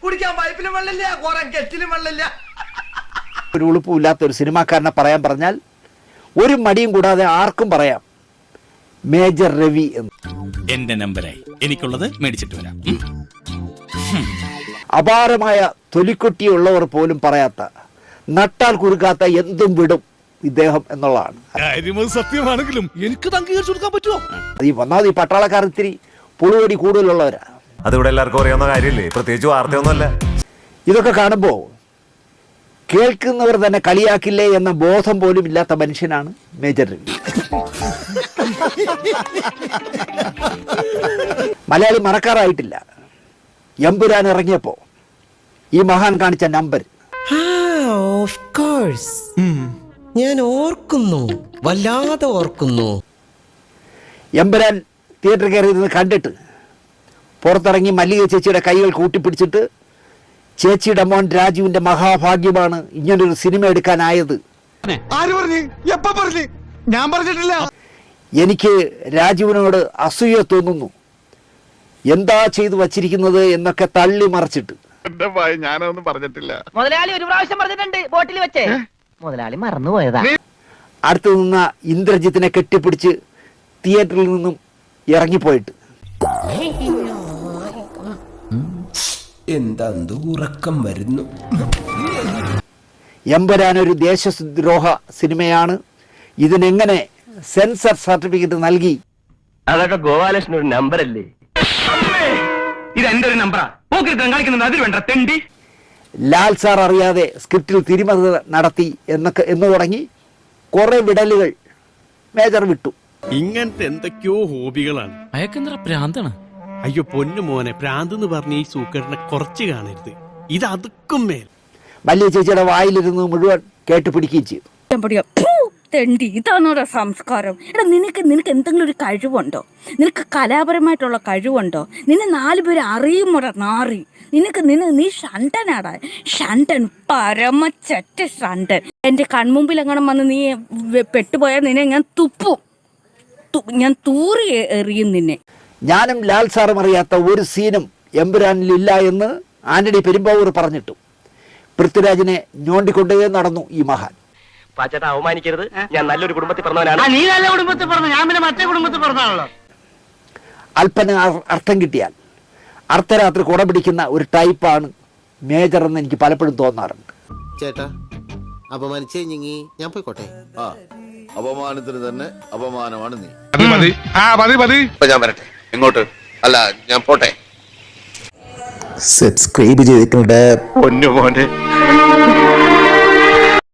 കുടിക്കാൻ പൈപ്പിലും വെള്ളമില്ല, കുറെ കെറ്റിലും വെള്ളമില്ല. ഒരു ഉളുപ്പുമില്ലാത്ത ഒരു സിനിമാക്കാരനെ പറയാൻ പറഞ്ഞാൽ ഒരു മടിയും കൂടാതെ ആർക്കും പറയാം മേജർ രവി എന്ന്. എന്റെ നമ്പരായി എനിക്കുള്ളത് മേടിച്ചിട്ട് വരാം. അപാരമായ തൊലിക്കൊട്ടിയുള്ളവർ പോലും പറയാത്ത, നട്ടാൽ കുറുക്കാത്ത എന്തും വിടും ഇദ്ദേഹം എന്നുള്ളതാണ്. സത്യമാണെങ്കിലും എനിക്ക് അംഗീകരിച്ചു കൊടുക്കാൻ പറ്റുമോ? ഈ ഒന്നാമത് ഈ പട്ടാളക്കാർ ഇത്തിരി പുളുവടി കൂടുതലുള്ളവരാ. അതിവിടെ എല്ലാവർക്കും അറിയാവുന്ന കാര്യമില്ലേ, പ്രത്യേകിച്ച് വാർത്തയൊന്നുമല്ല. ഇതൊക്കെ കാണുമ്പോൾ കേൾക്കുന്നവർ തന്നെ കളിയാക്കില്ലേ എന്ന ബോധം പോലും ഇല്ലാത്ത മനുഷ്യനാണ് മേജർ രവി. മലയാളി മറക്കാറായിട്ടില്ല. എമ്പുരാൻ ഇറങ്ങിയപ്പോ ഈ മഹാൻ കാണിച്ച നമ്പർ ഞാൻ ഓർക്കുന്നു, വല്ലാതെ ഓർക്കുന്നു. എമ്പുരാൻ തിയേറ്ററിൽ കയറി നിന്ന് കണ്ടിട്ട് പുറത്തിറങ്ങി മല്ലിക ചേച്ചിയുടെ കൈകൾ കൂട്ടിപ്പിടിച്ചിട്ട്, ചേച്ചിയുടെ മോൻ രാജുവിന്റെ മഹാഭാഗ്യമാണ് ഇങ്ങനൊരു സിനിമ എടുക്കാനായത്. ഞാൻ പറഞ്ഞിട്ടില്ല. എനിക്ക് രാജുവിനോട് അസൂയ തോന്നുന്നു, എന്താ ചെയ്തു വച്ചിരിക്കുന്നത് എന്നൊക്കെ തള്ളി മറിച്ചിട്ട്. ഞാനൊന്നും പറഞ്ഞിട്ടില്ല. മുതലാളി ഒരു പ്രാവശ്യം പറഞ്ഞിട്ടുണ്ട് ബോട്ടിൽ വെച്ചേ. മുതലാളി മറന്നുപോയതാ. അടുത്ത് നിന്ന ഇന്ദ്രജിത്തിനെ കെട്ടിപ്പിടിച്ച് തിയേറ്ററിൽ നിന്നും ഇറങ്ങിപ്പോയിട്ട് എന്താ ഉറക്കം വരുന്നു. എമ്പുരാൻ ഒരു ദേശദ്രോഹ സിനിമയാണ്, ഇതിനെങ്ങനെ സെൻസർ സർട്ടിഫിക്കറ്റ് നൽകി? അതൊക്കെ ഗോപാലകൃഷ്ണൻ ഒരു നമ്പറല്ലേ? ഇത് എന്റെ ഒരു നമ്പറാ. കളിക്കുന്നത് അതിൽ വേണ്ട തെണ്ടി. ലാൽ സാർ അറിയാതെ സ്ക്രിപ്റ്റിൽ തിരിമറി നടത്തി എന്ന് തുടങ്ങി കുറെ വിടലുകൾ മേജർ വിട്ടു. ഇങ്ങനത്തെ എന്തൊക്കെയോ ഹോബികളാണ്. അയക്കെന്താ പ്രാന്താണ്? അയ്യോ പൊന്നു മോനെ, പ്രാന്ത് എന്ന് പറഞ്ഞ ഈ സൂക്കറിനെ കുറച്ച് കാണരുത്. ഇത് അതുക്കും മേൽ. വലിയ ചേച്ചിയുടെ വായിലിരുന്ന് മുഴുവൻ കേട്ടുപിടിക്കുകയും ചെയ്തു. തെണ്ടി, ഇതാണോടാ സംസ്കാരം? എടാ നിനക്ക് എന്തെങ്കിലും ഒരു കഴിവുണ്ടോ? നിനക്ക് കലാപരമായിട്ടുള്ള കഴിവുണ്ടോ? നിന്നെ 4 പേര് അറിയുമോടാ നാറി? നീ ഷണ്ടനാടാ, ഷണ്ടൻ, പരമച്ചറ്റ ഷണ്ടൻ. എന്റെ കൺമുമ്പിൽ എങ്ങനെ വന്ന് നീ പെട്ടുപോയാൽ നിന്നെ ഞാൻ തുപ്പും, ഞാൻ തൂറി എറിയും നിന്നെ. ഞാനും ലാൽ സാറും അറിയാത്ത ഒരു സീനും എമ്പുരാനിലില്ല എന്ന് ആന്റണി പെരുമ്പാവൂർ പറഞ്ഞിട്ടു പൃഥ്വിരാജിനെ ഞോണ്ടിക്കൊണ്ടേ നടന്നു ഈ മഹാൻ. പാച്ചേട്ടാ അവമാനിക്കരുത്, ഞാൻ നല്ലൊരു കുടുംബത്തിൽ പറഞ്ഞവനാണ്. നീ നല്ല കുടുംബത്തിൽ പറഞ്ഞു, ഞാൻ പിന്നെ മറ്റേ കുടുംബത്തിൽ പറഞ്ഞാണല്ലോ. അല്പന അർത്ഥം കിട്ടിയാൽ അർദ്ധരാത്രി കുട പിടിക്കുന്ന ഒരു ടൈപ്പാണ് മേജർ എന്ന് എനിക്ക് പലപ്പോഴും തോന്നാറുണ്ട്. ചേട്ടാ അപമാനിച്ചേ ഞാൻ പോയിക്കോട്ടെ. അപമാനത്തിന് തന്നെ അപമാനമാണ് നീ. ഞാൻ വരട്ടെ. എങ്ങോട്ട്? അല്ല, ഞാൻ പോട്ടെ. സബ്സ്ക്രൈബ് ചെയ്തിട്ടുണ്ട് പൊന്നു മോനെ.